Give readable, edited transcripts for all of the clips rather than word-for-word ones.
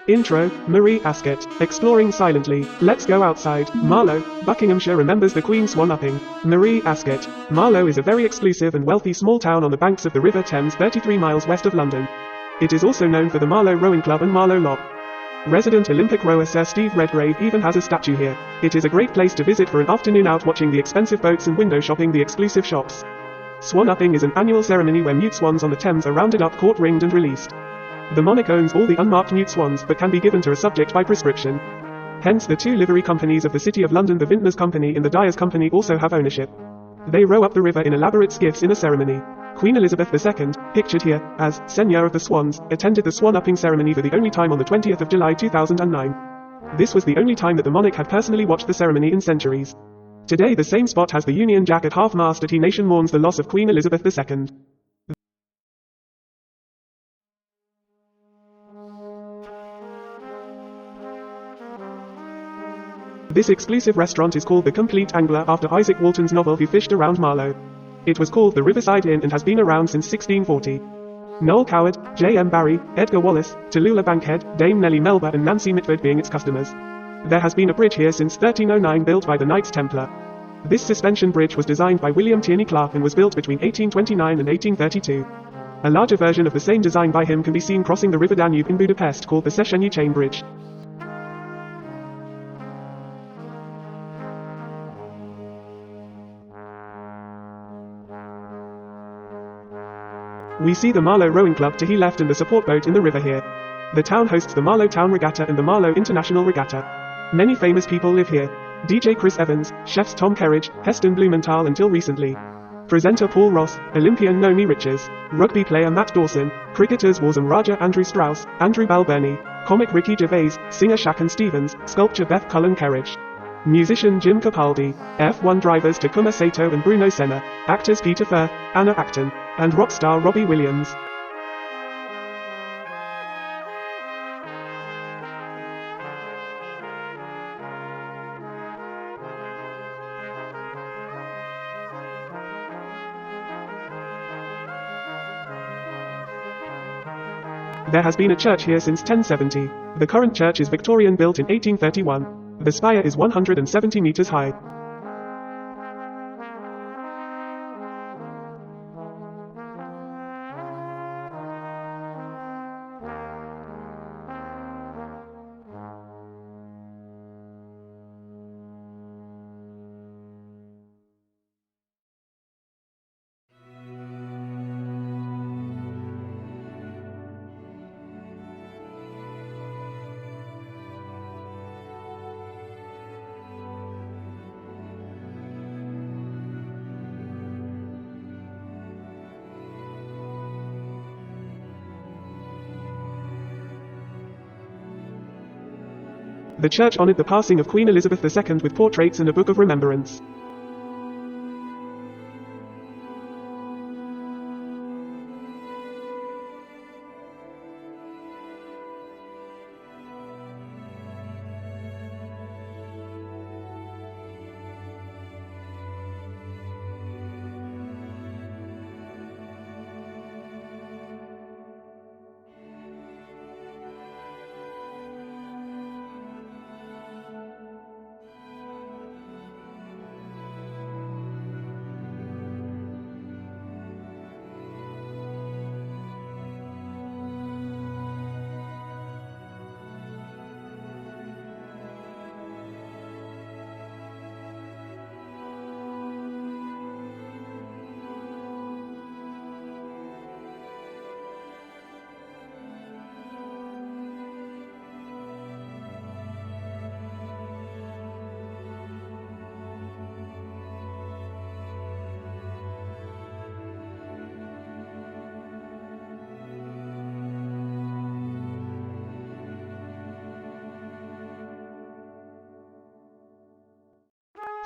Intro, Marie Ascot, exploring silently, let's go outside. Marlow, Buckinghamshire remembers the Queen Swan Upping. Marie Ascot. Marlow is a very exclusive and wealthy small town on the banks of the River Thames 33 miles west of London. It is also known for the Marlow Rowing Club and Marlow Lock. Resident Olympic rower Sir Steve Redgrave even has a statue here. It is a great place to visit for an afternoon out watching the expensive boats and window shopping the exclusive shops. Swan Upping is an annual ceremony where newt swans on the Thames are rounded up, caught, ringed and released. The monarch owns all the unmarked newt swans but can be given to a subject by prescription. Hence the two livery companies of the City of London, the Vintners Company and the Dyers Company, also have ownership. They row up the river in elaborate skiffs in a ceremony. Queen Elizabeth II, pictured here as Seigneur of the Swans, attended the Swan Upping ceremony for the only time on the 20th of July 2009. This was the only time that the monarch had personally watched the ceremony in centuries. Today the same spot has the Union Jack at half-mast as nation mourns the loss of Queen Elizabeth II. This exclusive restaurant is called the Complete Angler after Isaac Walton's novel Who Fished Around Marlow. It was called the Riverside Inn and has been around since 1640. Noel Coward, J.M. Barrie, Edgar Wallace, Tallulah Bankhead, Dame Nellie Melba and Nancy Mitford being its customers. There has been a bridge here since 1309 built by the Knights Templar. This suspension bridge was designed by William Tierney Clark and was built between 1829 and 1832. A larger version of the same design by him can be seen crossing the River Danube in Budapest called the Széchenyi Chain Bridge. We see the Marlow Rowing Club to he left and the support boat in the river here. The town hosts the Marlow Town Regatta and the Marlow International Regatta. Many famous people live here. DJ Chris Evans, chefs Tom Kerridge, Heston Blumenthal until recently. Presenter Paul Ross, Olympian Nomi Richards, rugby player Matt Dawson, cricketers Warzam Raja Andrew Strauss, Andrew Balbirnie, comic Ricky Gervais, singer Shakan Stevens, sculptor Beth Cullen Kerridge. Musician Jim Capaldi, F1 drivers Takuma Sato and Bruno Senna, actors Peter Firth, Anna Acton, and rock star Robbie Williams. There has been a church here since 1070. The current church is Victorian, built in 1831. The spire is 170 meters high. The church honored the passing of Queen Elizabeth II with portraits and a book of remembrance.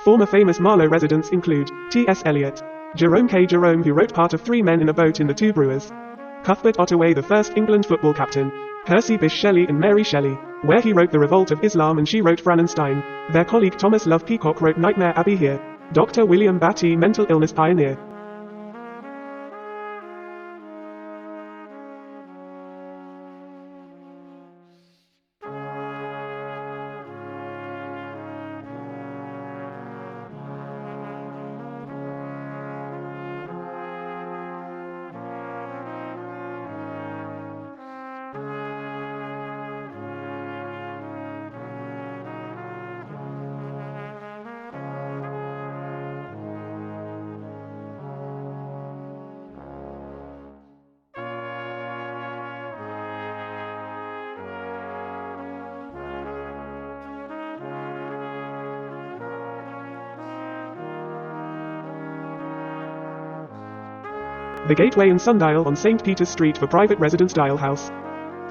Former famous Marlow residents include T.S. Eliot, Jerome K. Jerome, who wrote part of Three Men in a Boat in the Two Brewers, Cuthbert Ottaway, the first England football captain, Percy Bysshe Shelley and Mary Shelley, where he wrote The Revolt of Islam and she wrote Frankenstein. Their colleague Thomas Love Peacock wrote Nightmare Abbey here. Dr. William Batty, mental illness pioneer. The Gateway and Sundial on St. Peter's Street for private residence dial house.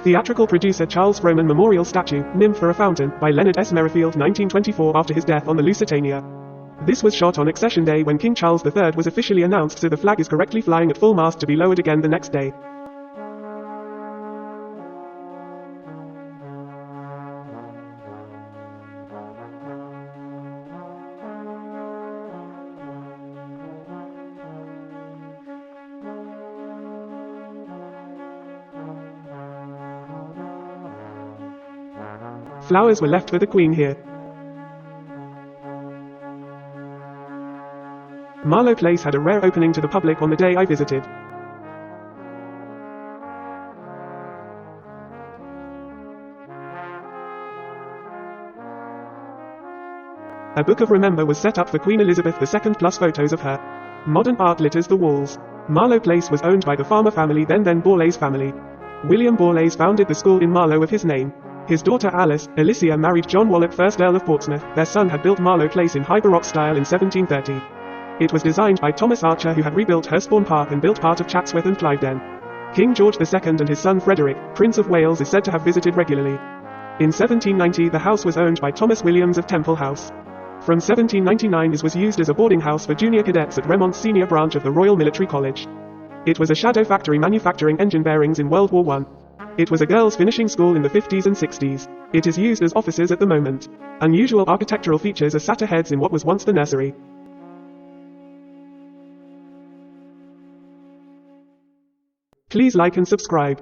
Theatrical producer Charles Frohman Memorial Statue, Nymph for a Fountain, by Leonard S. Merrifield 1924 after his death on the Lusitania. This was shot on Accession Day when King Charles III was officially announced, so the flag is correctly flying at full mast to be lowered again the next day. Flowers were left for the Queen here. Marlow Place had a rare opening to the public on the day I visited. A book of Remember was set up for Queen Elizabeth II plus photos of her. Modern art litters the walls. Marlow Place was owned by the Farmer family, then Borlase family. William Borlase founded the school in Marlow of his name. His daughter Alicia married John Wallop, 1st Earl of Portsmouth. Their son had built Marlow Place in high Baroque style in 1730. It was designed by Thomas Archer, who had rebuilt Hurstbourne Park and built part of Chatsworth and Cliveden. King George II and his son Frederick, Prince of Wales, is said to have visited regularly. In 1790 the house was owned by Thomas Williams of Temple House. From 1799 it was used as a boarding house for junior cadets at Remont's senior branch of the Royal Military College. It was a shadow factory manufacturing engine bearings in World War I. It was a girls' finishing school in the 50s and 60s. It is used as offices at the moment. Unusual architectural features are satyr heads in what was once the nursery. Please like and subscribe.